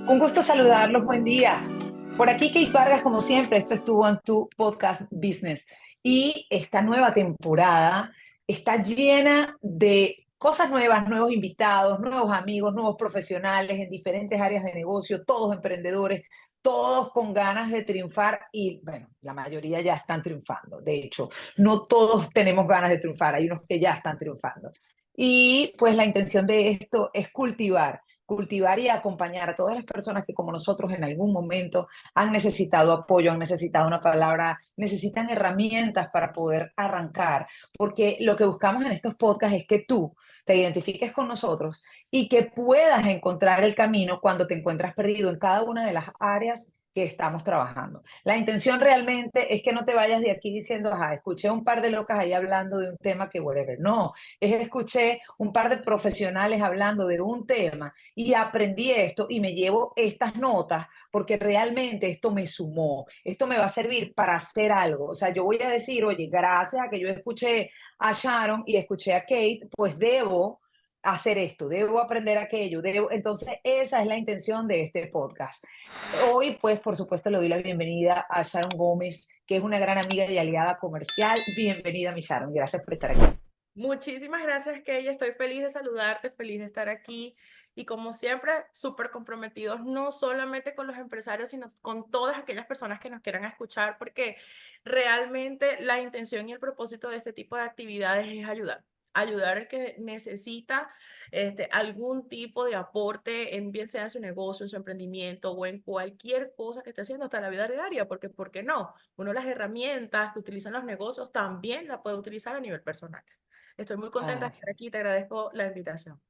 Un gusto saludarlos, buen día. Por aquí Kate Vargas, como siempre, esto estuvo en tu podcast Business. Y esta nueva temporada está llena de cosas nuevas, nuevos invitados, nuevos amigos, nuevos profesionales en diferentes áreas de negocio, todos emprendedores, todos con ganas de triunfar y, bueno, la mayoría ya están triunfando. De hecho, no todos tenemos ganas de triunfar, hay unos que ya están triunfando. Y pues la intención de esto es cultivar y acompañar a todas las personas que como nosotros en algún momento han necesitado apoyo, han necesitado una palabra, necesitan herramientas para poder arrancar, porque lo que buscamos en estos podcasts es que tú te identifiques con nosotros y que puedas encontrar el camino cuando te encuentras perdido en cada una de las áreas que estamos trabajando. La intención realmente es que no te vayas de aquí diciendo, ajá, escuché un par de locas ahí hablando de un tema que whatever. No, es escuché un par de profesionales hablando de un tema y aprendí esto y me llevo estas notas porque realmente esto me sumó, esto me va a servir para hacer algo. O sea, yo voy a decir, oye, gracias a que yo escuché a Sharon y escuché a Kate, pues debo hacer esto, debo aprender aquello, debo. Entonces, esa es la intención de este podcast. Hoy, pues, por supuesto, le doy la bienvenida a Sharon Gómez, que es una gran amiga y aliada comercial. Bienvenida, mi Sharon. Gracias por estar aquí. Muchísimas gracias, Key. Estoy feliz de saludarte, feliz de estar aquí y como siempre, súper comprometidos no solamente con los empresarios, sino con todas aquellas personas que nos quieran escuchar, porque realmente la intención y el propósito de este tipo de actividades es ayudar. Ayudar al que necesita algún tipo de aporte, en bien sea en su negocio, en su emprendimiento o en cualquier cosa que esté haciendo hasta la vida diaria, porque ¿por qué no? Uno las herramientas que utilizan los negocios también las puede utilizar a nivel personal. Estoy muy contenta de Ah, estar aquí, te agradezco la invitación.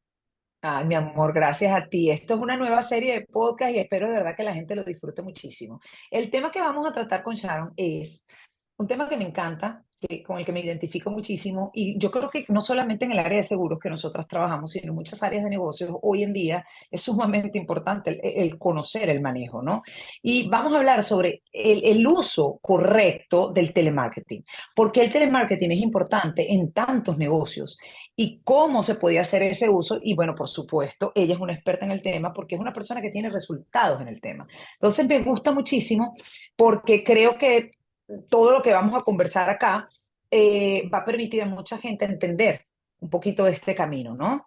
Ay, mi amor, gracias a ti. Esto es una nueva serie de podcast y espero de verdad que la gente lo disfrute muchísimo. El tema que vamos a tratar con Sharon es un tema que me encanta, con el que me identifico muchísimo y yo creo que no solamente en el área de seguros que nosotras trabajamos, sino en muchas áreas de negocios, hoy en día es sumamente importante el conocer el manejo, ¿no? Y vamos a hablar sobre el uso correcto del telemarketing. ¿Por qué el telemarketing es importante en tantos negocios? Y cómo se podía hacer ese uso. Y bueno, por supuesto, ella es una experta en el tema porque es una persona que tiene resultados en el tema. Entonces me gusta muchísimo porque creo que todo lo que vamos a conversar acá va a permitir a mucha gente entender un poquito de este camino, ¿no?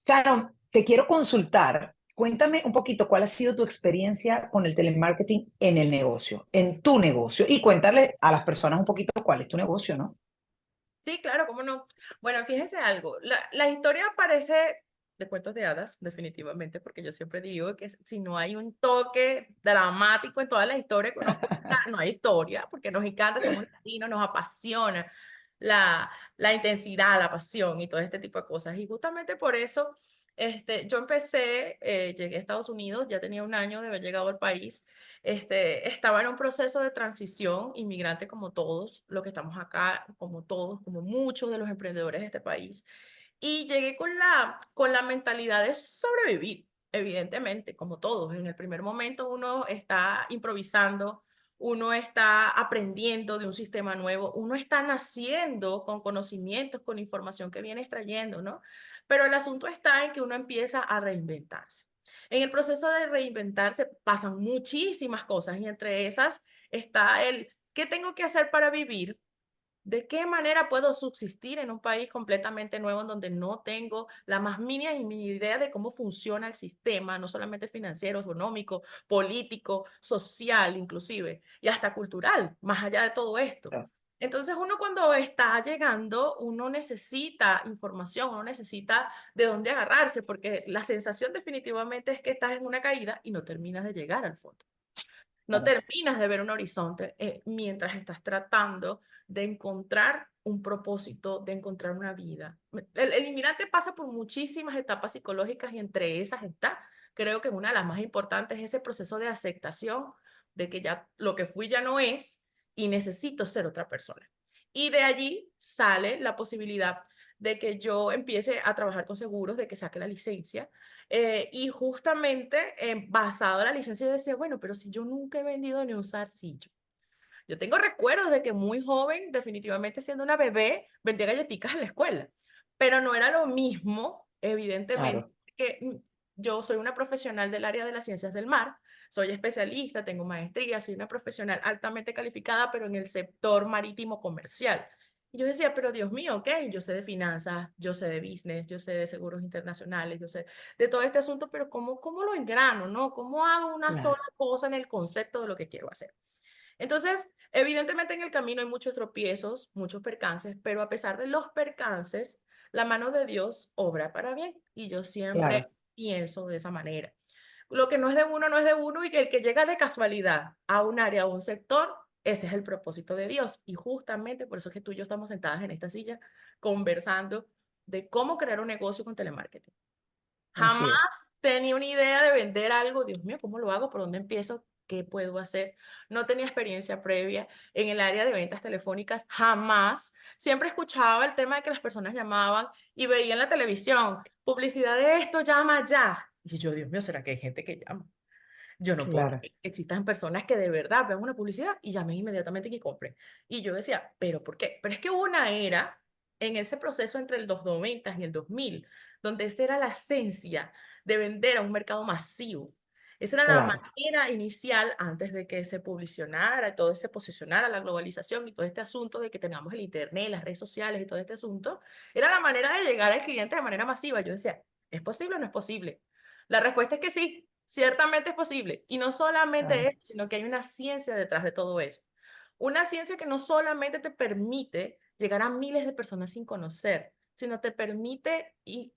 Sharon, te quiero consultar. Cuéntame un poquito cuál ha sido tu experiencia con el telemarketing en el negocio, en tu negocio, y cuéntale a las personas un poquito cuál es tu negocio, ¿no? Sí, claro, cómo no. Bueno, fíjense algo, la historia parece de cuentos de hadas, definitivamente, porque yo siempre digo que si no hay un toque dramático en toda la historia que uno cuenta, no hay historia, porque nos encanta, somos latinos, nos apasiona la intensidad, la pasión y todo este tipo de cosas. Y justamente por eso, yo empecé, llegué a Estados Unidos, ya tenía un año de haber llegado al país. Estaba en un proceso de transición, inmigrante como todos, los que estamos acá, como todos, como muchos de los emprendedores de este país. Y llegué con la mentalidad de sobrevivir, evidentemente, como todos. En el primer momento uno está improvisando, uno está aprendiendo de un sistema nuevo, uno está naciendo con conocimientos, con información que viene extrayendo, ¿no? Pero el asunto está en que uno empieza a reinventarse. En el proceso de reinventarse pasan muchísimas cosas y entre esas está el, ¿qué tengo que hacer para vivir? ¿De qué manera puedo subsistir en un país completamente nuevo en donde no tengo la más mínima idea de cómo funciona el sistema, no solamente financiero, económico, político, social inclusive, y hasta cultural, más allá de todo esto? Entonces uno cuando está llegando, uno necesita información, uno necesita de dónde agarrarse, porque la sensación definitivamente es que estás en una caída y no terminas de llegar al fondo. No Claro. terminas de ver un horizonte mientras estás tratando de encontrar un propósito, de encontrar una vida. El inmigrante pasa por muchísimas etapas psicológicas y entre esas está, creo que una de las más importantes es ese proceso de aceptación de que ya lo que fui ya no es y necesito ser otra persona. Y de allí sale la posibilidad de que yo empiece a trabajar con seguros, de que saque la licencia, y justamente, basado en la licencia, yo decía, bueno, pero si yo nunca he vendido ni un zarcillo. Yo tengo recuerdos de que muy joven, definitivamente siendo una bebé, vendía galletitas en la escuela, pero no era lo mismo, evidentemente, Claro. que yo soy una profesional del área de las ciencias del mar, soy especialista, tengo maestría, soy una profesional altamente calificada, pero en el sector marítimo comercial. Y yo decía, pero Dios mío, ok, yo sé de finanzas, yo sé de business, yo sé de seguros internacionales, yo sé de todo este asunto, pero ¿cómo lo engrano, no? ¿Cómo hago una sola Claro, cosa en el concepto de lo que quiero hacer? Entonces, evidentemente en el camino hay muchos tropiezos, muchos percances, pero a pesar de los percances, la mano de Dios obra para bien. Y yo siempre claro, pienso de esa manera. Lo que no es de uno, no es de uno, y que el que llega de casualidad a un área, a un sector, ese es el propósito de Dios. Y justamente por eso es que tú y yo estamos sentadas en esta silla conversando de cómo crear un negocio con telemarketing. Jamás así es. tenía una idea de vender algo. Dios mío, ¿cómo lo hago? ¿Por dónde empiezo? ¿Qué puedo hacer? No tenía experiencia previa en el área de ventas telefónicas, jamás. Siempre escuchaba el tema de que las personas llamaban y veía en la televisión, publicidad de esto, llama ya. Y yo, Dios mío, ¿será que hay gente que llama? Yo no puedo Claro, creer que existan personas que de verdad vean una publicidad y llamen inmediatamente y que compren. Y yo decía, ¿pero por qué? Pero es que hubo una era en ese proceso entre los 90 y el 2000, donde esa era la esencia de vender a un mercado masivo. Esa era la claro, manera inicial antes de que se publicionara, todo se posicionara, la globalización y todo este asunto de que tengamos el internet, las redes sociales y todo este asunto. Era la manera de llegar al cliente de manera masiva. Yo decía, ¿es posible o no es posible? La respuesta es que sí, ciertamente es posible. Y no solamente claro, eso, sino que hay una ciencia detrás de todo eso. Una ciencia que no solamente te permite llegar a miles de personas sin conocer, sino te permite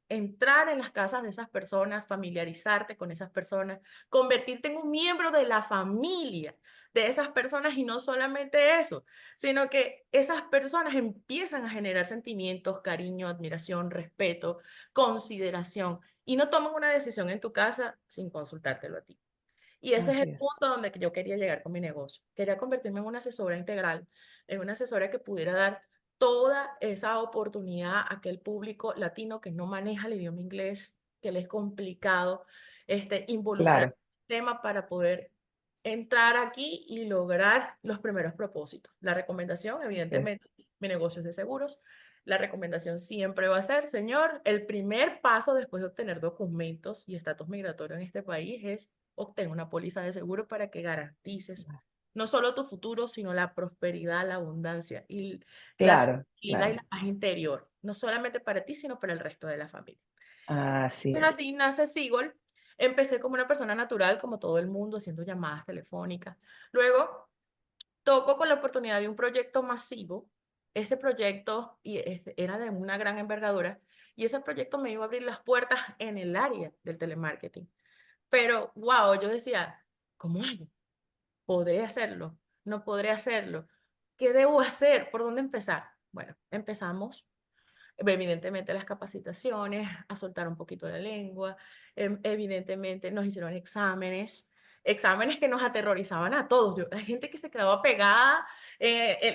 entrar en las casas de esas personas, familiarizarte con esas personas, convertirte en un miembro de la familia de esas personas y no solamente eso, sino que esas personas empiezan a generar sentimientos, cariño, admiración, respeto, consideración y no toman una decisión en tu casa sin consultártelo a ti. Y ese es el así es. punto donde yo quería llegar con mi negocio. Quería convertirme en una asesora integral, en una asesora que pudiera dar toda esa oportunidad a aquel público latino que no maneja el idioma inglés, que le es complicado involucrar Claro, el tema para poder entrar aquí y lograr los primeros propósitos. La recomendación, así es. evidentemente, mi negocio es de seguros. La recomendación siempre va a ser, señor, el primer paso después de obtener documentos y estatus migratorio en este país es obtén una póliza de seguro para que garantices no solo tu futuro, sino la prosperidad, la abundancia y la Claro, tranquilidad y claro, la paz interior, no solamente para ti, sino para el resto de la familia. así Entonces es. así nace Seagull. Empecé como una persona natural, como todo el mundo, haciendo llamadas telefónicas. Luego toco con la oportunidad de un proyecto masivo. Ese proyecto era de una gran envergadura y ese proyecto me iba a abrir las puertas en el área del telemarketing. Pero, wow, yo decía, ¿cómo hago? ¿Podré hacerlo? ¿No podré hacerlo? ¿Qué debo hacer? ¿Por dónde empezar? Bueno, empezamos evidentemente las capacitaciones, a soltar un poquito la lengua, evidentemente nos hicieron exámenes, exámenes que nos aterrorizaban a todos. Hay gente que se quedaba pegada,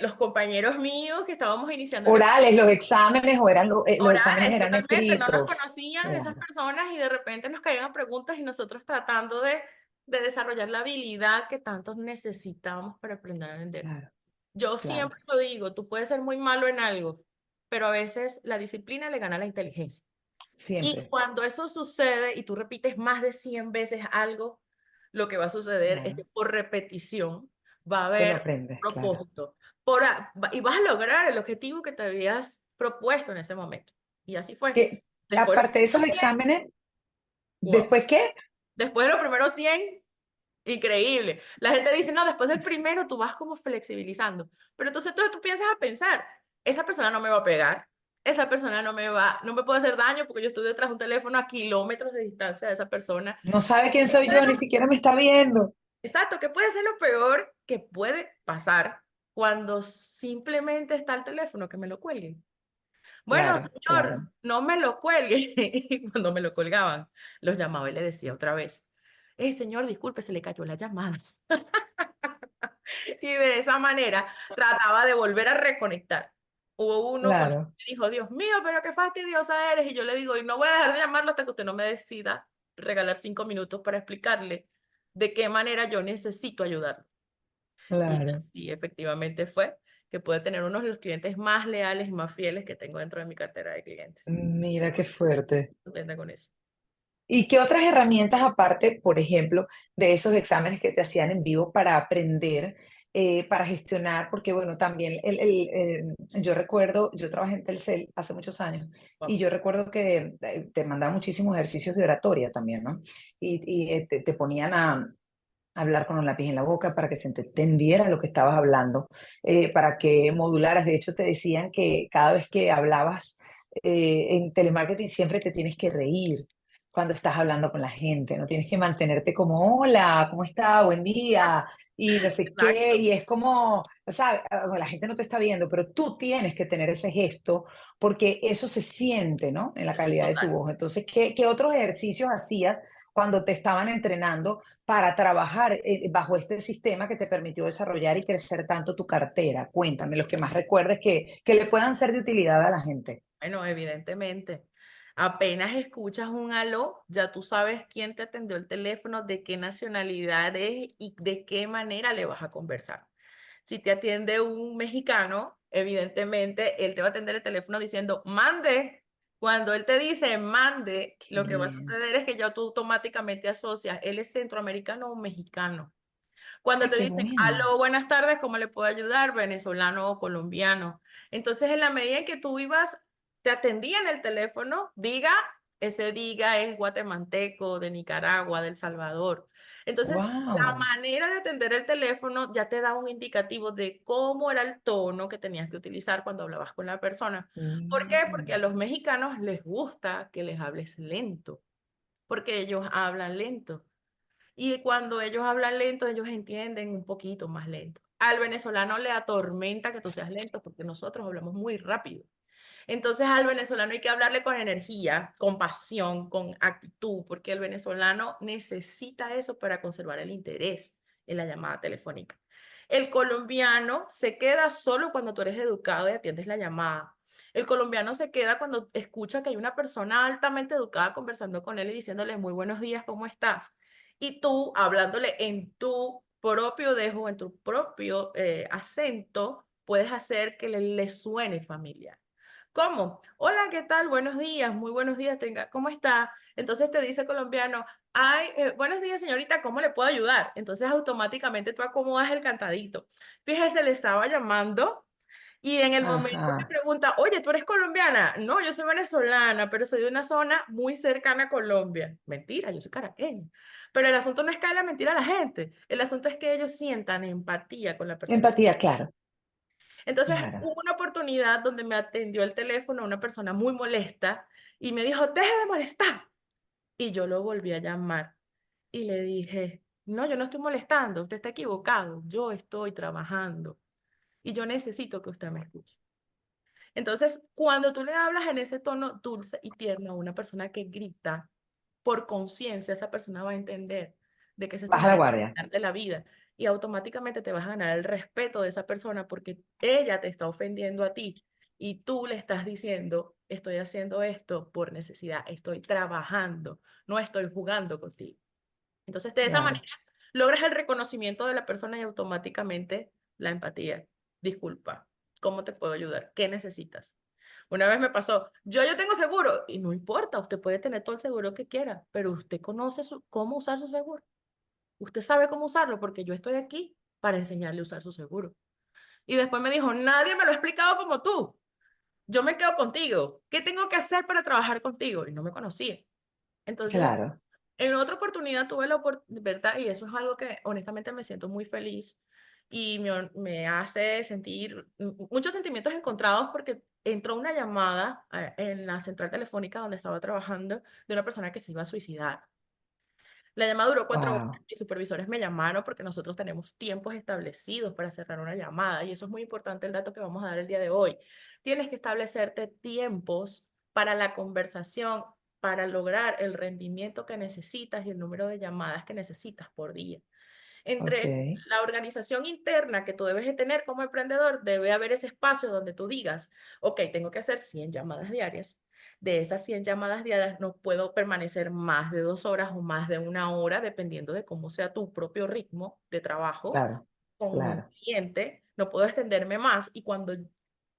los compañeros míos que estábamos iniciando en el Orales, los exámenes o eran los exámenes orales, eran totalmente, no nos escritos. conocían esas Claro, personas y de repente nos caían preguntas y nosotros tratando de desarrollar la habilidad que tantos necesitamos para aprender a vender. claro, Yo claro. siempre lo digo, tú puedes ser muy malo en algo, pero a veces la disciplina le gana a la inteligencia. Y Siempre. cuando eso sucede y tú repites más de 100 veces algo, lo que va a suceder es Claro. que por repetición va a Te lo haber aprendes, claro. propósito y vas a lograr el objetivo que te habías propuesto en ese momento. Y así fue. Que Después, aparte de esos exámenes, wow. ¿después qué? Después de los primeros 100 increíble. La gente dice, no, después del primero tú vas como flexibilizando. Pero entonces tú piensas a pensar, esa persona no me va a pegar, esa persona no me puede hacer daño porque yo estoy detrás de un teléfono a kilómetros de distancia de esa persona. No sabe quién ¿Qué soy puede yo, ni siquiera me está viendo. Exacto, ¿qué puede ser lo peor que puede pasar cuando simplemente está el teléfono que me lo cuelguen? Bueno, Claro, señor, claro, no me lo cuelgue. Y cuando me lo colgaban, los llamaba y le decía otra vez, señor, disculpe, se le cayó la llamada. Y de esa manera trataba de volver a reconectar. Hubo uno cuando claro, me dijo, Dios mío, pero qué fastidiosa eres. Y yo le digo, y no voy a dejar de llamarlo hasta que usted no me decida regalar 5 minutos para explicarle de qué manera yo necesito ayudarlo. Y claro. así efectivamente fue que pude tener uno de los clientes más leales y más fieles que tengo dentro de mi cartera de clientes. Mira qué fuerte. Contenta con eso. ¿Y qué otras herramientas aparte, por ejemplo, de esos exámenes que te hacían en vivo para aprender, para gestionar? Porque bueno, también yo recuerdo, yo trabajé en Telcel hace muchos años y Wow. yo recuerdo que te mandaban muchísimos ejercicios de oratoria también, ¿no? Y te ponían a hablar con un lápiz en la boca para que se entendiera lo que estabas hablando, para que modularas. De hecho, te decían que cada vez que hablabas en telemarketing siempre te tienes que reír cuando estás hablando con la gente, no tienes que mantenerte como, hola, ¿cómo está? Buen día, y no sé qué, Exacto, y es como, ¿sabes? La gente no te está viendo, pero tú tienes que tener ese gesto porque eso se siente, ¿no? En la calidad de tu total. voz. Entonces, ¿qué otros ejercicios hacías cuando te estaban entrenando para trabajar bajo este sistema que te permitió desarrollar y crecer tanto tu cartera? Cuéntame, los que más recuerdes que le puedan ser de utilidad a la gente. Bueno, evidentemente. Apenas escuchas un aló, ya tú sabes quién te atendió el teléfono, de qué nacionalidad es y de qué manera le vas a conversar. Si te atiende un mexicano, evidentemente él te va a atender el teléfono diciendo mande. Cuando él te dice mande, Qué lo que va a bien. suceder es que ya tú automáticamente asocias, él es centroamericano o mexicano. Cuando Ay, te qué dicen, bueno. aló, buenas tardes, ¿cómo le puedo ayudar? Venezolano o colombiano. Entonces, en la medida en que tú ibas, te atendían el teléfono, ese diga es guatemalteco, de Nicaragua, de El Salvador. Entonces, la Wow. manera de atender el teléfono ya te da un indicativo de cómo era el tono que tenías que utilizar cuando hablabas con la persona. ¿Por qué? Porque a los mexicanos les gusta que les hables lento, porque ellos hablan lento. Y cuando ellos hablan lento, ellos entienden un poquito más lento. Al venezolano le atormenta que tú seas lento porque nosotros hablamos muy rápido. Entonces al venezolano hay que hablarle con energía, con pasión, con actitud, porque el venezolano necesita eso para conservar el interés en la llamada telefónica. El colombiano se queda solo cuando tú eres educado y atiendes la llamada. El colombiano se queda cuando escucha que hay una persona altamente educada conversando con él y diciéndole muy buenos días, ¿cómo estás? Y tú hablándole en tu propio dejo, en tu propio acento, puedes hacer que le suene familiar. ¿Cómo? Hola, ¿qué tal? Buenos días, muy buenos días, ¿cómo está? Entonces te dice colombiano, ay, buenos días, señorita, ¿cómo le puedo ayudar? Entonces automáticamente tú acomodas el cantadito. Fíjese, le estaba llamando y en el momento te Ajá. pregunta, oye, ¿tú eres colombiana? No, yo soy venezolana, pero soy de una zona muy cercana a Colombia. Mentira, yo soy caraqueña. Pero el asunto no es que la mentira a la gente, el asunto es que ellos sientan empatía con la persona. Empatía, claro. Entonces, Claro. hubo una oportunidad donde me atendió el teléfono una persona muy molesta y me dijo, deje de molestar. Y yo lo volví a llamar y le dije, no, yo no estoy molestando, usted está equivocado, yo estoy trabajando y yo necesito que usted me escuche. Entonces, cuando tú le hablas en ese tono dulce y tierno a una persona que grita, por conciencia, esa persona va a entender de que esa es tu Baja la manera guardia. de la vida y automáticamente te vas a ganar el respeto de esa persona porque ella te está ofendiendo a ti y tú le estás diciendo, estoy haciendo esto por necesidad, estoy trabajando, no estoy jugando contigo. Entonces, de esa manera, Claro. logras el reconocimiento de la persona y automáticamente la empatía. Disculpa, ¿cómo te puedo ayudar? ¿Qué necesitas? Una vez me pasó, yo tengo seguro y no importa, usted puede tener todo el seguro que quiera, pero usted conoce cómo usar su seguro. Usted sabe cómo usarlo porque yo estoy aquí para enseñarle a usar su seguro. Y después me dijo, nadie me lo ha explicado como tú. Yo me quedo contigo. ¿Qué tengo que hacer para trabajar contigo? Y no me conocía. Entonces, Claro. en otra oportunidad tuve la oportunidad, y eso es algo que honestamente me siento muy feliz y me hace sentir muchos sentimientos encontrados porque entró una llamada en la central telefónica donde estaba trabajando de una persona que se iba a suicidar. La llamada duró 4 horas. Wow. Mis supervisores me llamaron porque nosotros tenemos tiempos establecidos para cerrar una llamada y eso es muy importante el dato que vamos a dar el día de hoy. Tienes que establecerte tiempos para la conversación, para lograr el rendimiento que necesitas y el número de llamadas que necesitas por día. Ok. Entre la organización interna que tú debes de tener como emprendedor, debe haber ese espacio donde tú digas, ok, tengo que hacer 100 llamadas diarias. De esas 100 llamadas diarias no puedo permanecer más de 2 horas o más de una hora, dependiendo de cómo sea tu propio ritmo de trabajo Claro. con un Claro. cliente. No puedo extenderme más y cuando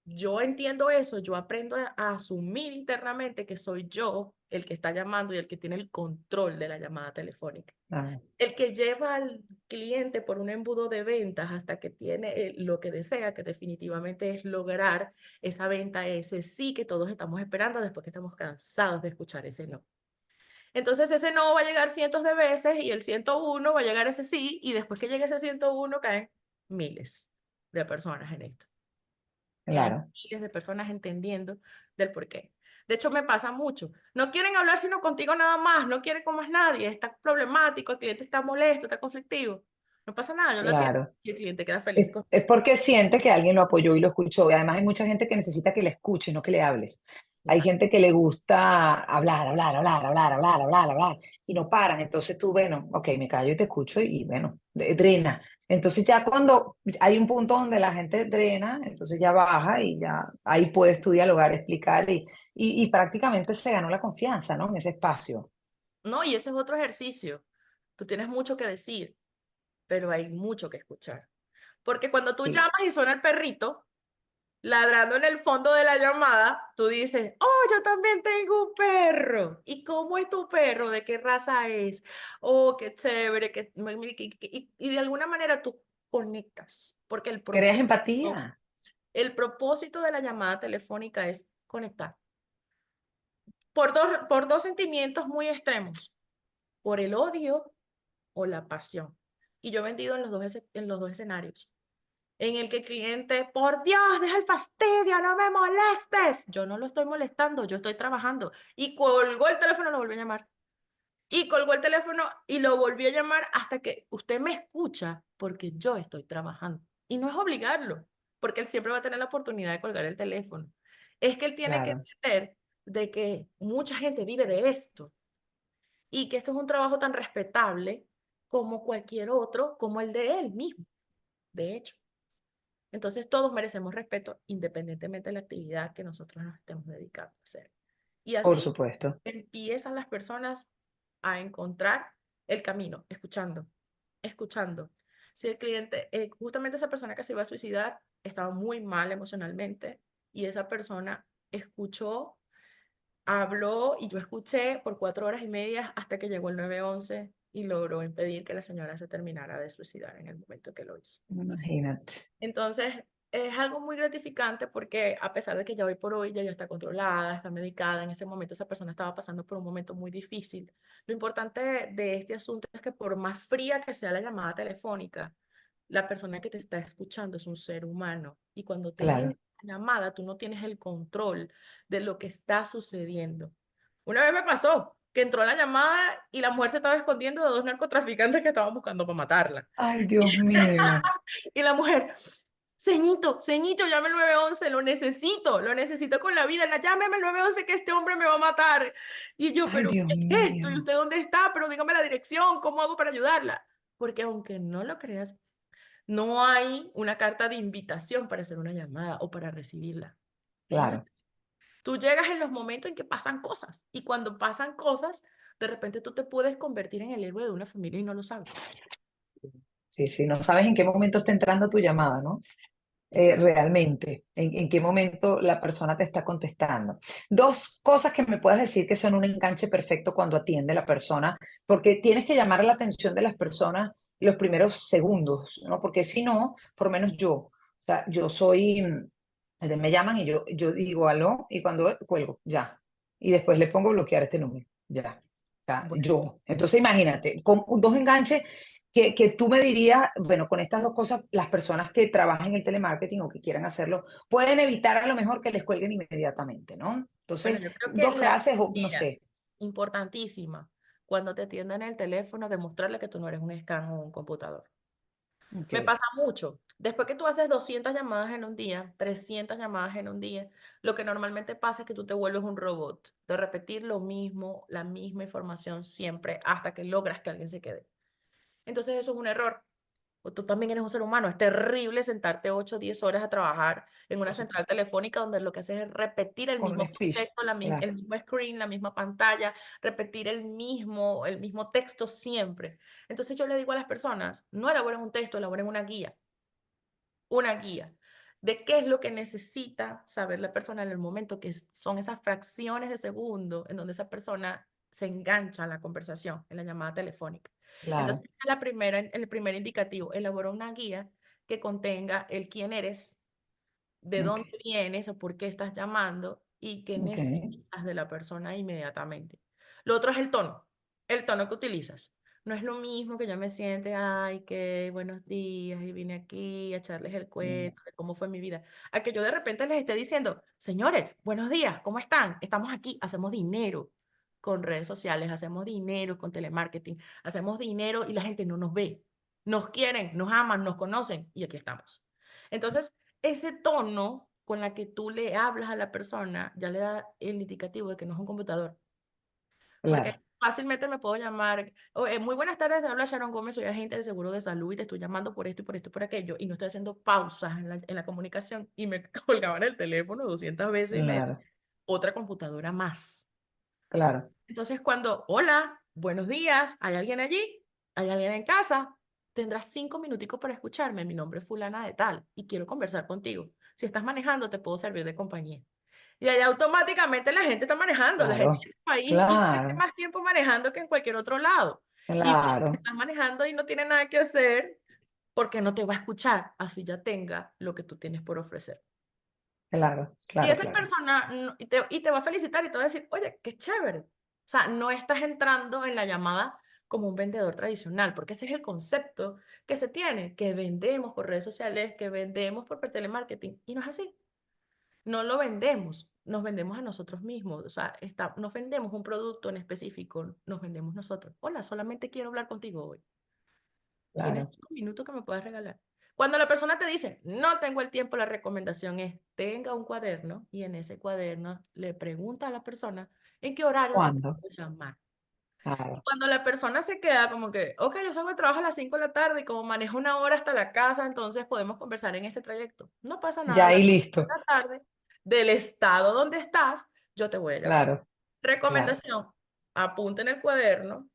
yo entiendo eso, yo aprendo a asumir internamente que soy yo el que está llamando y el que tiene el control de la llamada telefónica. Ah, El que lleva al cliente por un embudo de ventas hasta que tiene lo que desea, que definitivamente es lograr esa venta, ese sí que todos estamos esperando después que estamos cansados de escuchar ese no. Entonces ese no va a llegar cientos de veces y el 101 va a llegar ese sí y después que llegue ese 101 caen miles de personas en esto. Caen claro, miles de personas entendiendo del por qué. De hecho, me pasa mucho. No quieren hablar sino contigo nada más, no quieren con más nadie, está problemático, el cliente está molesto, está conflictivo. No pasa nada, yo lo atiendo claro. y el cliente queda feliz. Es porque siente que alguien lo apoyó y lo escuchó. Y además hay mucha gente que necesita que le escuches, no que le hables. Hay Exacto. gente que le gusta hablar, hablar, hablar, hablar, hablar, hablar, hablar, y no paran. Entonces tú, bueno, ok, me callo y te escucho y bueno, drena. Entonces ya cuando hay un punto donde la gente drena, entonces ya baja y ya ahí puedes tú dialogar, explicar y prácticamente se ganó la confianza, ¿no? En ese espacio. No, y ese es otro ejercicio. Tú tienes mucho que decir, pero hay mucho que escuchar. Porque cuando tú Sí. llamas y suena el perrito, ladrando en el fondo de la llamada, tú dices, oh, yo también tengo un perro. ¿Y cómo es tu perro? ¿De qué raza es? Oh, qué chévere. Y de alguna manera tú conectas, porque ¿Creas empatía? el propósito de la llamada telefónica es conectar por dos sentimientos muy extremos, por el odio o la pasión. Y yo he vendido en los dos escenarios en el que el cliente, por Dios, deja el fastidio, no me molestes. Yo no lo estoy molestando, yo estoy trabajando. Y colgó el teléfono, lo volvió a llamar. Y colgó el teléfono y lo volvió a llamar hasta que usted me escucha porque yo estoy trabajando. Y no es obligarlo, porque él siempre va a tener la oportunidad de colgar el teléfono. Es que él tiene que Claro, entender de que mucha gente vive de esto y que esto es un trabajo tan respetable como cualquier otro, como el de él mismo, de hecho. Entonces todos merecemos respeto independientemente de la actividad que nosotros nos estemos dedicando a hacer. Y por así supuesto. empiezan las personas a encontrar el camino, escuchando, escuchando. Si el cliente, justamente esa persona que se iba a suicidar, estaba muy mal emocionalmente y esa persona escuchó, habló y yo escuché por 4 horas y media hasta que llegó el 911 y logró impedir que la señora se terminara de suicidar en el momento que lo hizo. Imagínate. Entonces, es algo muy gratificante porque a pesar de que ya hoy por hoy ya está controlada, está medicada, en ese momento esa persona estaba pasando por un momento muy difícil. Lo importante de este asunto es que por más fría que sea la llamada telefónica, la persona que te está escuchando es un ser humano y cuando te Claro. entra la llamada, tú no tienes el control de lo que está sucediendo. Una vez me pasó que entró la llamada y la mujer se estaba escondiendo de dos narcotraficantes que estaban buscando para matarla. Ay, Dios mío. Y la mujer, ceñito, ceñito, llame al 911, lo necesito con la vida, llámeme al 911 que este hombre me va a matar. Y yo, Ay, pero Dios ¿qué es esto? ¿Y mío. usted dónde está? Pero dígame la dirección, ¿cómo hago para ayudarla? Porque aunque no lo creas, no hay una carta de invitación para hacer una llamada o para recibirla. Es Claro. inevitable. Tú llegas en los momentos en que pasan cosas y cuando pasan cosas, de repente tú te puedes convertir en el héroe de una familia y no lo sabes. Sí, sí, no sabes en qué momento está entrando tu llamada, ¿no? Exacto. Realmente, en qué momento la persona te está contestando. Dos cosas que me puedas decir que son un enganche perfecto cuando atiende la persona, porque tienes que llamar la atención de las personas los primeros segundos, ¿no? Porque si no, por lo menos yo, o sea, yo soy, me llaman y yo digo aló y cuando cuelgo, ya. Y después le pongo bloquear este número, ya. O sea, Bueno, yo. Entonces imagínate, con dos enganches que tú me dirías, bueno, con estas dos cosas, las personas que trabajan en el telemarketing o que quieran hacerlo, pueden evitar a lo mejor que les cuelguen inmediatamente, ¿no? bueno, Entonces, yo creo que dos frases o no mira, sé. importantísima, cuando te atiendan el teléfono, demostrarle que tú no eres un scam o un computador. Ok, Me pasa mucho. Después que tú haces 200 llamadas en un día, 300 llamadas en un día, lo que normalmente pasa es que tú te vuelves un robot, de repetir lo mismo, la misma información siempre, hasta que logras que alguien se quede. Entonces eso es un error. O tú también eres un ser humano. Es terrible sentarte 8 o 10 horas a trabajar en una por central supuesto. telefónica donde lo que haces es repetir el Con un mismo speech, concepto, claro. el mismo screen, la misma pantalla, repetir el mismo texto siempre. Entonces yo le digo a las personas, no elaboren un texto, elaboren una guía. Una guía. de qué es lo que necesita saber la persona en el momento, que son esas fracciones de segundo en donde esa persona se engancha en la conversación, en la llamada telefónica. Entonces, Claro, esa es la primera, el primer indicativo. Elabora una guía que contenga el quién eres, de ok, dónde vienes o por qué estás llamando y qué ok, necesitas de la persona inmediatamente. Lo otro es el tono que utilizas. No es lo mismo que yo me siente, ay, qué buenos días, y vine aquí a echarles el mm, cuento de cómo fue mi vida. A que yo de repente les esté diciendo, señores, buenos días, ¿cómo están? Estamos aquí, hacemos dinero con redes sociales, hacemos dinero con telemarketing, hacemos dinero y la gente no nos ve. Nos quieren, nos aman, nos conocen y aquí estamos. Entonces, ese tono con la que tú le hablas a la persona ya le da el indicativo de que no es un computador. Porque claro, fácilmente me puedo llamar, muy buenas tardes, te habla Sharon Gómez, soy agente del seguro de salud y te estoy llamando por esto y por esto y por aquello, y no estoy haciendo pausas en la comunicación y me colgaban el teléfono 200 veces y me decía, claro, otra computadora más. claro, Entonces, cuando, hola, buenos días, ¿hay alguien allí? ¿Hay alguien en casa? Tendrás 5 minuticos para escucharme. Mi nombre es fulana de tal y quiero conversar contigo. Si estás manejando, te puedo servir de compañía. Y ahí automáticamente la gente está manejando, la gente claro, en el país invierte claro, más tiempo manejando que en cualquier otro lado. Y tú claro, estás manejando y no tiene nada que hacer porque no te va a escuchar, así ya tenga lo que tú tienes por ofrecer. claro, Y claro, esa claro, persona y te va a felicitar y te va a decir, oye, qué chévere. O sea, no estás entrando en la llamada como un vendedor tradicional, porque ese es el concepto que se tiene, que vendemos por redes sociales, que vendemos por telemarketing, y no es así. No lo vendemos, nos vendemos a nosotros mismos. O sea, nos vendemos un producto en específico, nos vendemos nosotros. Hola, solamente quiero hablar contigo hoy. ¿Tienes claro, 5 minutos que me puedas regalar? Cuando la persona te dice, no tengo el tiempo, la recomendación es, tenga un cuaderno y en ese cuaderno le pregunta a la persona en qué horario te ¿cuándo? puedo llamar. Claro, Cuando la persona se queda como que, ok, yo salgo de trabajo a las 5 de la tarde y como manejo una hora hasta la casa, entonces podemos conversar en ese trayecto. No pasa nada, ya a las ahí 5 listo, de la tarde, del estado donde estás, yo te voy a llamar. claro, claro, Recomendación, apunta en el cuaderno.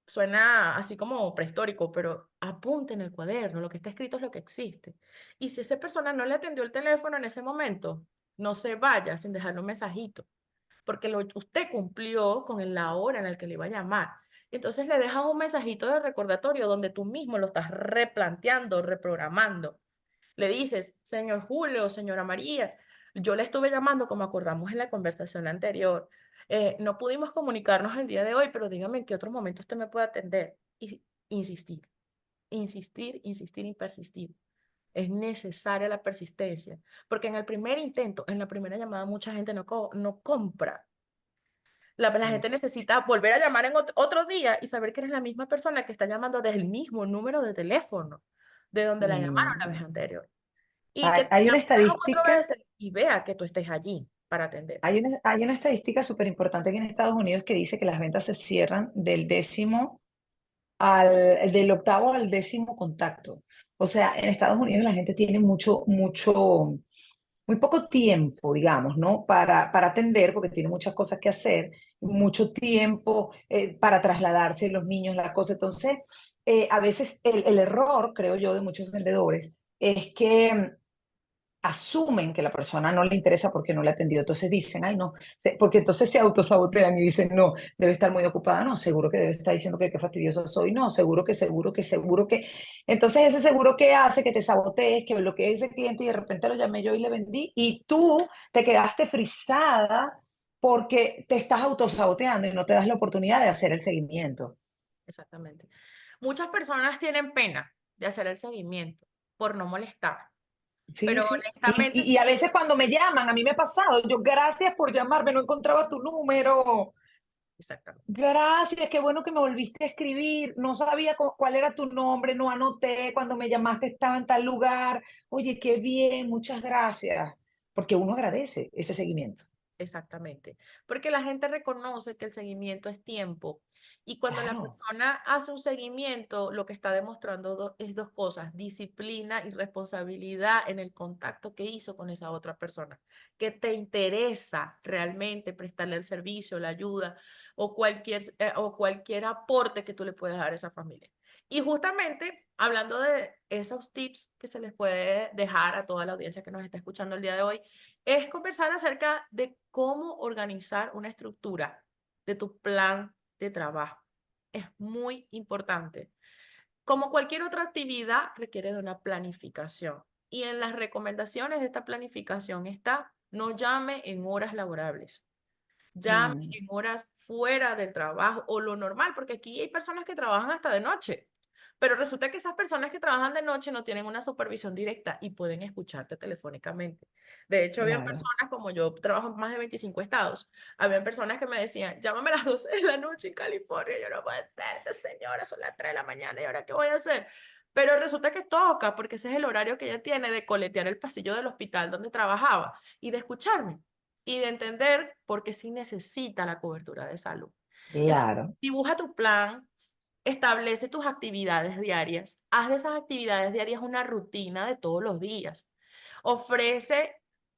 Suena así como prehistórico, pero apunte en el cuaderno, lo que está escrito es lo que existe. Y si esa persona no le atendió el teléfono en ese momento, no se vaya sin dejarle un mensajito, porque usted cumplió con la hora en la que le iba a llamar. Entonces le dejas un mensajito de recordatorio donde tú mismo lo estás replanteando, reprogramando. Le dices, señor Julio, señora María, yo le estuve llamando como acordamos en la conversación anterior. No pudimos comunicarnos el día de hoy, pero dígame en qué otro momento usted me puede atender. Y insistir, insistir, insistir y persistir. Es necesaria la persistencia, porque en el primer intento, en la primera llamada, mucha gente no compra. La mm, gente necesita volver a llamar en otro día y saber que eres la misma persona que está llamando desde el mismo número de teléfono de donde la llamaron la vez mm. anterior. Y que Hay, te hay una llame 3 o 4 estadística. veces y vea que tú estés allí para atender. Hay una estadística súper importante aquí en Estados Unidos que dice que las ventas se cierran del octavo al décimo contacto. O sea, en Estados Unidos la gente tiene muy poco tiempo, digamos, ¿no? Para atender, porque tiene muchas cosas que hacer, mucho tiempo para trasladarse los niños, la cosa. Entonces, a veces el error, creo yo, de muchos vendedores es que asumen que la persona no le interesa porque no le atendió. Entonces dicen, ay, no, porque entonces se autosabotean y dicen, no, debe estar muy ocupada, no, seguro que debe estar diciendo que qué fastidioso soy, no, seguro que, seguro que, seguro que. Entonces ese seguro que hace que te sabotees, que bloquees ese cliente y de repente lo llamé yo y le vendí y tú te quedaste frisada porque te estás autosaboteando y no te das la oportunidad de hacer el seguimiento. Exactamente. Muchas personas tienen pena de hacer el seguimiento por no molestar, Sí, pero sí. honestamente Y a sí, veces cuando me llaman, a mí me ha pasado, yo, gracias por llamarme, no encontraba tu número. exactamente, Gracias, qué bueno que me volviste a escribir. No sabía cuál era tu nombre, no anoté. Cuando me llamaste estaba en tal lugar. Oye, qué bien, muchas gracias. Porque uno agradece ese seguimiento. exactamente. Porque la gente reconoce que el seguimiento es tiempo Y cuando la Claro. persona hace un seguimiento, lo que está demostrando es dos cosas: disciplina y responsabilidad en el contacto que hizo con esa otra persona, que te interesa realmente prestarle el servicio, la ayuda o cualquier aporte que tú le puedas dar a esa familia. Y justamente hablando de esos tips que se les puede dejar a toda la audiencia que nos está escuchando el día de hoy, es conversar acerca de cómo organizar una estructura de tu plan de trabajo. Es muy importante. Como cualquier otra actividad, requiere de una planificación. Y en las recomendaciones de esta planificación está: no llame en horas laborables, llame Mm, en horas fuera del trabajo o lo normal, porque aquí hay personas que trabajan hasta de noche, pero resulta que esas personas que trabajan de noche no tienen una supervisión directa y pueden escucharte telefónicamente. De hecho, habían claro, personas, como yo trabajo en más de 25 estados, habían personas que me decían: llámame a las 12 de la noche en California. Yo: no puede ser, esta señora, son las 3 de la mañana, ¿y ahora qué voy a hacer? Pero resulta que toca, porque ese es el horario que ella tiene de coletear el pasillo del hospital donde trabajaba y de escucharme y de entender por qué sí necesita la cobertura de salud. Entonces, claro, dibuja tu plan, establece tus actividades diarias, haz de esas actividades diarias una rutina de todos los días. Ofrece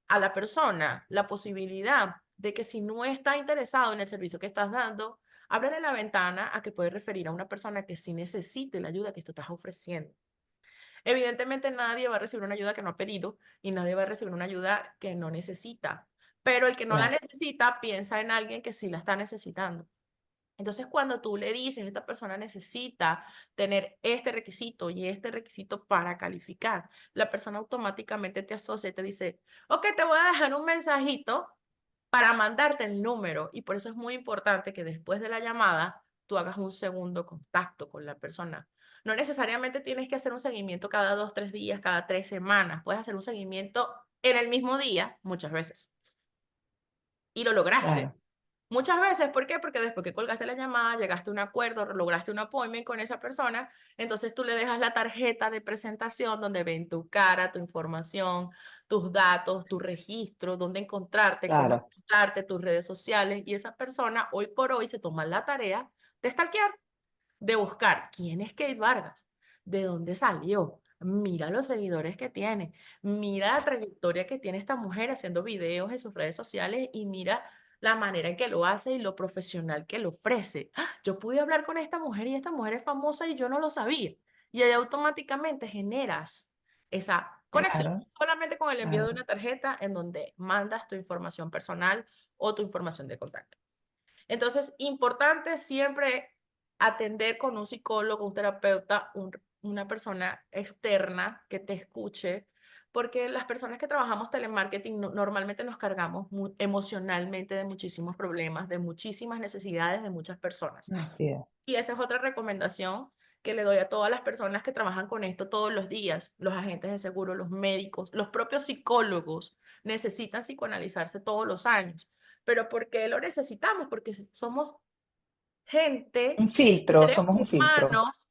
a la persona la posibilidad de que, si no está interesado en el servicio que estás dando, ábrele la ventana a que puedes referir a una persona que sí necesite la ayuda que tú estás ofreciendo. Evidentemente, nadie va a recibir una ayuda que no ha pedido y nadie va a recibir una ayuda que no necesita, pero el que no la claro, necesita piensa en alguien que sí la está necesitando. Entonces, cuando tú le dices: esta persona necesita tener este requisito y este requisito para calificar, la persona automáticamente te asocia y te dice: ok, te voy a dejar un mensajito para mandarte el número. Y por eso es muy importante que después de la llamada tú hagas un segundo contacto con la persona. No necesariamente tienes que hacer un seguimiento cada 2, 3 días, cada 3 semanas. Puedes hacer un seguimiento en el mismo día muchas veces. Y lo lograste. claro, Muchas veces, ¿por qué? Porque después que colgaste la llamada, llegaste a un acuerdo, lograste un appointment con esa persona, entonces tú le dejas la tarjeta de presentación donde ven tu cara, tu información, tus datos, tu registro, dónde encontrarte, cómo claro, encontrarte, tus redes sociales, y esa persona hoy por hoy se toma la tarea de stalkear, de buscar quién es Kate Vargas, de dónde salió, mira los seguidores que tiene, mira la trayectoria que tiene esta mujer haciendo videos en sus redes sociales y mira la manera en que lo hace y lo profesional que lo ofrece. ¡Ah! Yo pude hablar con esta mujer y esta mujer es famosa y yo no lo sabía. Y ahí automáticamente generas esa conexión claro, solamente con el envío de claro. una tarjeta en donde mandas tu información personal o tu información de contacto. Entonces, importante siempre atender con un psicólogo, un terapeuta, una persona externa que te escuche, porque las personas que trabajamos telemarketing normalmente nos cargamos emocionalmente de muchísimos problemas, de muchísimas necesidades de muchas personas. Así es. Y esa es otra recomendación que le doy a todas las personas que trabajan con esto todos los días: los agentes de seguro, los médicos, los propios psicólogos necesitan psicoanalizarse todos los años. ¿Pero por qué lo necesitamos? Porque somos gente, Un filtro, seres somos un filtro. humanos,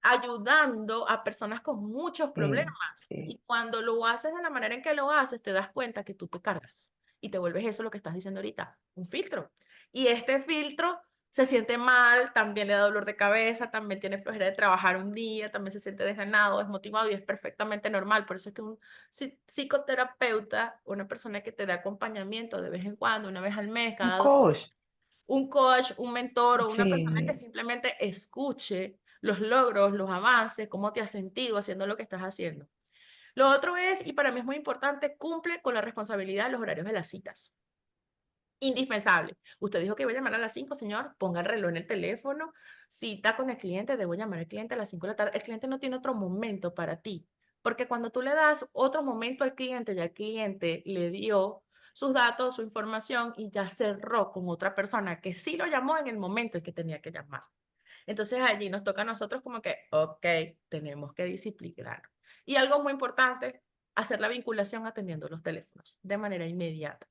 ayudando a personas con muchos Sí, problemas. sí, Y cuando lo haces de la manera en que lo haces, te das cuenta que tú te cargas y te vuelves eso, lo que estás diciendo ahorita, un filtro. Y este filtro se siente mal, también le da dolor de cabeza, también tiene flojera de trabajar un día, también se siente desganado, desmotivado, y es perfectamente normal. Por eso es que un psicoterapeuta, una persona que te da acompañamiento de vez en cuando, una vez al mes, un cada coach. un coach, un mentor o una persona que Sí, simplemente escuche los logros, los avances, cómo te has sentido haciendo lo que estás haciendo. Lo otro es, y para mí es muy importante, cumple con la responsabilidad de los horarios de las citas. Indispensable. Usted dijo que iba a llamar a las 5, señor, ponga el reloj en el teléfono, cita con el cliente, debo llamar al cliente a las 5 de la tarde. El cliente no tiene otro momento para ti, porque cuando tú le das otro momento al cliente, ya el cliente le dio sus datos, su información y ya cerró con otra persona que sí lo llamó en el momento en que tenía que llamar. Entonces allí nos toca a nosotros como que, ok, tenemos que disciplinar. Y algo muy importante, hacer la vinculación atendiendo los teléfonos de manera inmediata.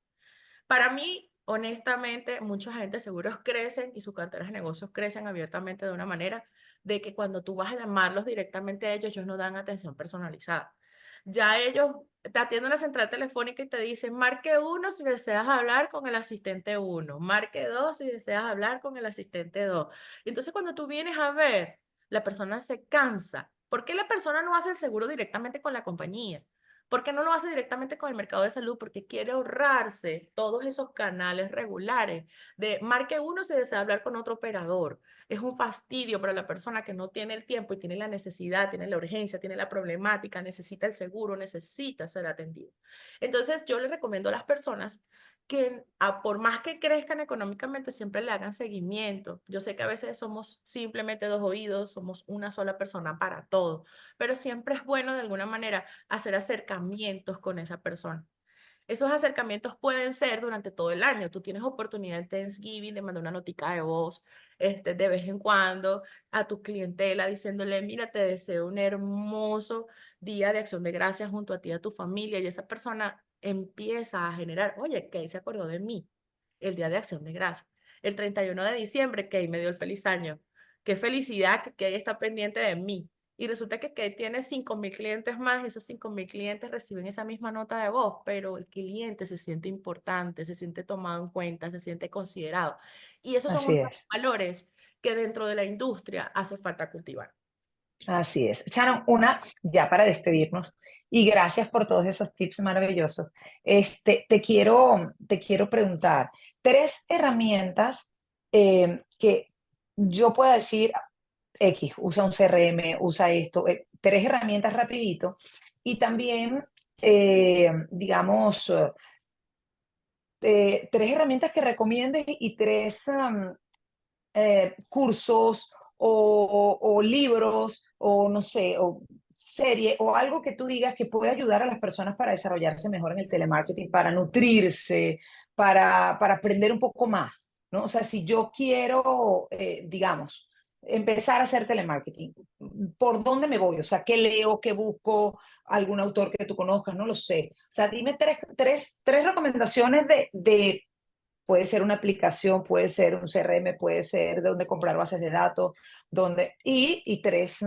Para mí, honestamente, muchos agentes seguros crecen y sus carteras de negocios crecen abiertamente de una manera de que cuando tú vas a llamarlos directamente a ellos, ellos no dan atención personalizada. ya ellos te atienden la central telefónica y te dicen, marque uno si deseas hablar con el asistente uno, marque 2 si deseas hablar con el asistente 2. Entonces, cuando tú vienes a ver, la persona se cansa. ¿Por qué la persona no hace el seguro directamente con la compañía? ¿Por qué no lo hace directamente con el mercado de salud? Porque quiere ahorrarse todos esos canales regulares de marque uno si desea hablar con otro operador. Es un fastidio para la persona que no tiene el tiempo y tiene la necesidad, tiene la urgencia, tiene la problemática, necesita el seguro, necesita ser atendido. Entonces, yo le recomiendo a las personas que por más que crezcan económicamente, siempre le hagan seguimiento. Yo sé que a veces somos simplemente dos oídos, somos una sola persona para todo, pero siempre es bueno de alguna manera hacer acercamientos con esa persona. Esos acercamientos pueden ser durante todo el año. Tú tienes oportunidad en Thanksgiving de mandar una notica de voz, de vez en cuando a tu clientela diciéndole, mira, te deseo un hermoso día de acción de gracias junto a ti y a tu familia. Y esa persona empieza a generar, oye, Kay se acordó de mí el día de acción de gracias. El 31 de diciembre, Kay me dio el feliz año. Qué felicidad que Kay está pendiente de mí. Y resulta que tiene 5.000 clientes más, y esos 5.000 clientes reciben esa misma nota de voz, pero el cliente se siente importante, se siente tomado en cuenta, se siente considerado. Y esos son Así unos es. valores que dentro de la industria hace falta cultivar. Así es. Sharon, una ya para despedirnos y gracias por todos esos tips maravillosos. Te quiero preguntar tres herramientas que yo pueda decir, X, usa un CRM, usa esto, tres herramientas rapidito y también, digamos, tres herramientas que recomiendes y tres cursos o libros o no sé, o serie o algo que tú digas que puede ayudar a las personas para desarrollarse mejor en el telemarketing, para nutrirse, para aprender un poco más, ¿no? O sea, si yo quiero, digamos, empezar a hacer telemarketing, ¿por dónde me voy? O sea, ¿qué leo, qué busco? ¿Algún autor que tú conozcas? No lo sé. O sea, dime tres recomendaciones de puede ser una aplicación, puede ser un CRM, puede ser de donde comprar bases de datos, y tres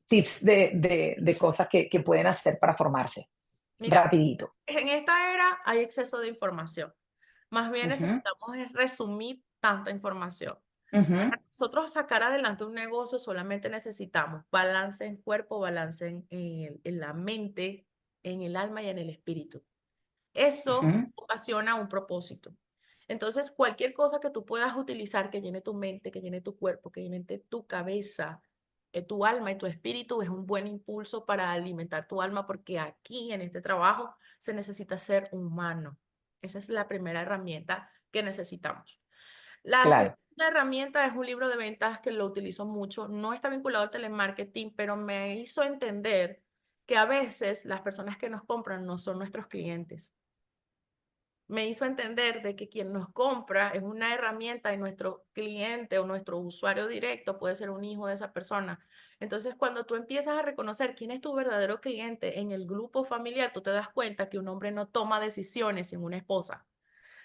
tips de cosas que pueden hacer para formarse Mira, rapidito. en esta era hay exceso de información. Más bien Ujú, necesitamos es resumir tanta información. ujú, Para nosotros sacar adelante un negocio solamente necesitamos balance en cuerpo, balance en la mente, en el alma y en el espíritu. Eso ujú. ocasiona un propósito. Entonces, cualquier cosa que tú puedas utilizar que llene tu mente, que llene tu cuerpo, que llene tu cabeza, tu alma y tu espíritu es un buen impulso para alimentar tu alma porque aquí en este trabajo se necesita ser humano. Esa es la primera herramienta que necesitamos. La segunda Claro, herramienta es un libro de ventas que lo utilizo mucho. No está vinculado al telemarketing, pero me hizo entender que a veces las personas que nos compran no son nuestros clientes. Me hizo entender de que quien nos compra es una herramienta y nuestro cliente o nuestro usuario directo puede ser un hijo de esa persona. Entonces, cuando tú empiezas a reconocer quién es tu verdadero cliente en el grupo familiar, tú te das cuenta que un hombre no toma decisiones sin una esposa.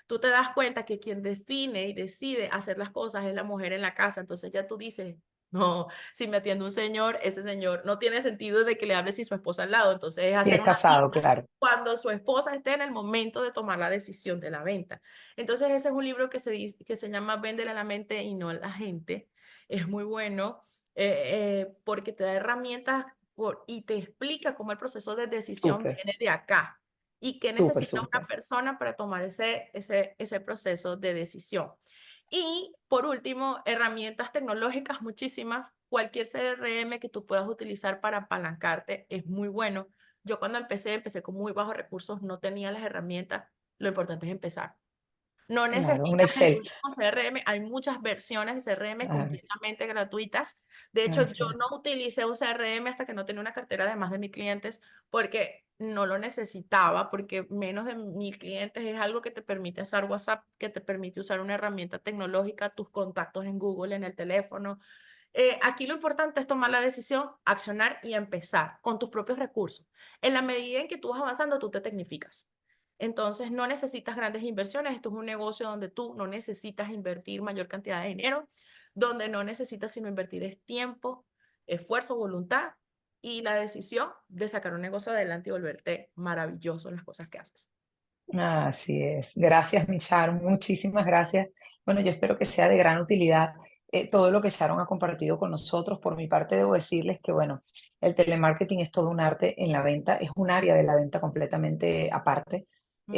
Tú te das cuenta que quien define y decide hacer las cosas es la mujer en la casa. Entonces ya tú dices, no, si me atiende un señor, ese señor no tiene sentido de que le hable sin su esposa al lado. Entonces es y hacer es una casado, cita claro. cuando su esposa esté en el momento de tomar la decisión de la venta. Entonces ese es un libro que se llama Véndele a la mente y no a la gente. Es muy bueno porque te da herramientas y te explica cómo el proceso de decisión Súper, viene de acá y qué súper, necesita una súper. persona para tomar ese proceso de decisión. Y por último, herramientas tecnológicas muchísimas. Cualquier CRM que tú puedas utilizar para apalancarte es muy bueno. Yo cuando empecé con muy bajos recursos, no tenía las herramientas. Lo importante es empezar. No Claro, un necesitas el Excel. último CRM, hay muchas versiones de CRM Claro, completamente gratuitas. De hecho, yo así es. no utilicé un CRM hasta que no tenía una cartera de más de 1.000 clientes porque no lo necesitaba, porque menos de 1.000 clientes es algo que te permite usar WhatsApp, que te permite usar una herramienta tecnológica, tus contactos en Google, en el teléfono. Aquí lo importante es tomar la decisión, accionar y empezar con tus propios recursos. En la medida en que tú vas avanzando, tú te tecnificas. Entonces, no necesitas grandes inversiones. Esto es un negocio donde tú no necesitas invertir mayor cantidad de dinero, donde no necesitas sino invertir es tiempo, esfuerzo, voluntad y la decisión de sacar un negocio adelante y volverte maravilloso en las cosas que haces. Así es. Gracias, mi Sharon. Muchísimas gracias. Bueno, yo espero que sea de gran utilidad todo lo que Sharon ha compartido con nosotros. Por mi parte, debo decirles que, bueno, el telemarketing es todo un arte en la venta, es un área de la venta completamente aparte. Ujú.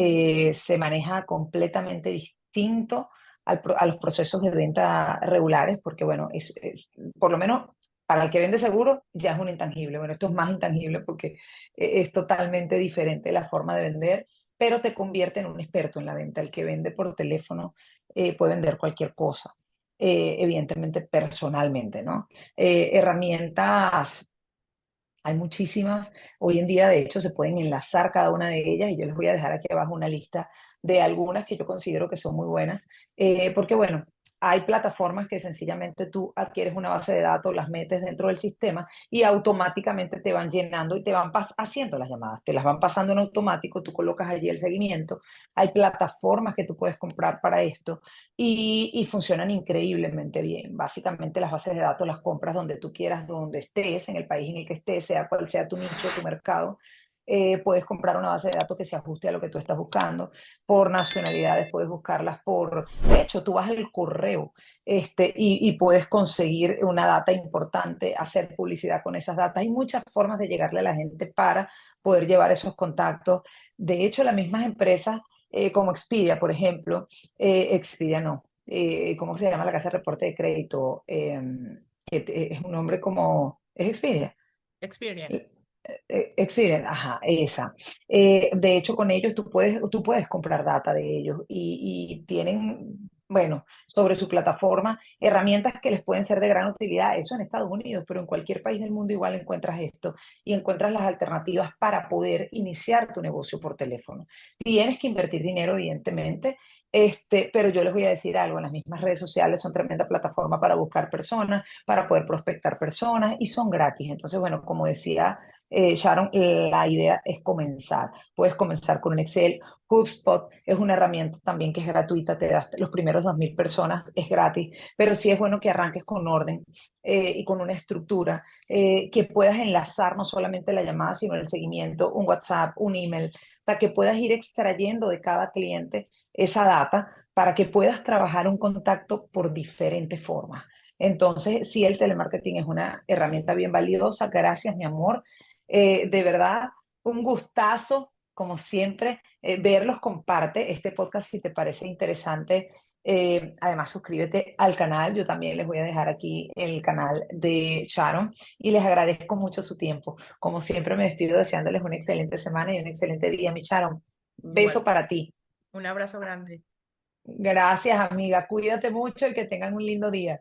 Se maneja completamente distinto a los procesos de venta regulares, porque, bueno, por lo menos para el que vende seguro ya es un intangible. Bueno, esto es más intangible porque es totalmente diferente la forma de vender, pero te convierte en un experto en la venta. El que vende por teléfono puede vender cualquier cosa, evidentemente personalmente, ¿no? Herramientas hay muchísimas. Hoy en día, de hecho, se pueden enlazar cada una de ellas y yo les voy a dejar aquí abajo una lista de algunas que yo considero que son muy buenas, porque bueno, hay plataformas que sencillamente tú adquieres una base de datos, las metes dentro del sistema y automáticamente te van llenando y te van haciendo las llamadas, te las van pasando en automático, tú colocas allí el seguimiento. Hay plataformas que tú puedes comprar para esto y funcionan increíblemente bien. Básicamente las bases de datos las compras donde tú quieras, donde estés, en el país en el que estés, sea cual sea tu nicho, tu mercado. Puedes comprar una base de datos que se ajuste a lo que tú estás buscando. Por nacionalidades puedes buscarlas por... De hecho, tú vas al correo y puedes conseguir una data importante, hacer publicidad con esas datas. Hay muchas formas de llegarle a la gente para poder llevar esos contactos. De hecho, las mismas empresas como Expedia, por ejemplo, Expedia no. ¿Cómo se llama la casa de reporte de crédito? Es un nombre como... ¿Es Expedia? Experian. Experian, ajá, esa. De hecho, con ellos tú puedes comprar data de ellos y tienen, bueno, sobre su plataforma, herramientas que les pueden ser de gran utilidad. Eso en Estados Unidos, pero en cualquier país del mundo igual encuentras esto y encuentras las alternativas para poder iniciar tu negocio por teléfono. Tienes que invertir dinero, evidentemente, pero yo les voy a decir algo, las mismas redes sociales son tremenda plataforma para buscar personas, para poder prospectar personas y son gratis. Entonces, bueno, como decía Sharon, la idea es comenzar. Puedes comenzar con un Excel. HubSpot es una herramienta también que es gratuita, te da los primeros 2.000 personas, es gratis, pero sí es bueno que arranques con orden y con una estructura, que puedas enlazar no solamente la llamada, sino el seguimiento, un WhatsApp, un email, o sea, que puedas ir extrayendo de cada cliente esa data para que puedas trabajar un contacto por diferentes formas. Entonces, sí, el telemarketing es una herramienta bien valiosa. Gracias, mi amor. De verdad, un gustazo, como siempre, verlos. Comparte este podcast si te parece interesante. Además, suscríbete al canal. Yo también les voy a dejar aquí el canal de Sharon y les agradezco mucho su tiempo. Como siempre, me despido deseándoles una excelente semana y un excelente día, mi Sharon. Beso Igual. para ti. Un abrazo grande. Gracias, amiga. Cuídate mucho y que tengan un lindo día.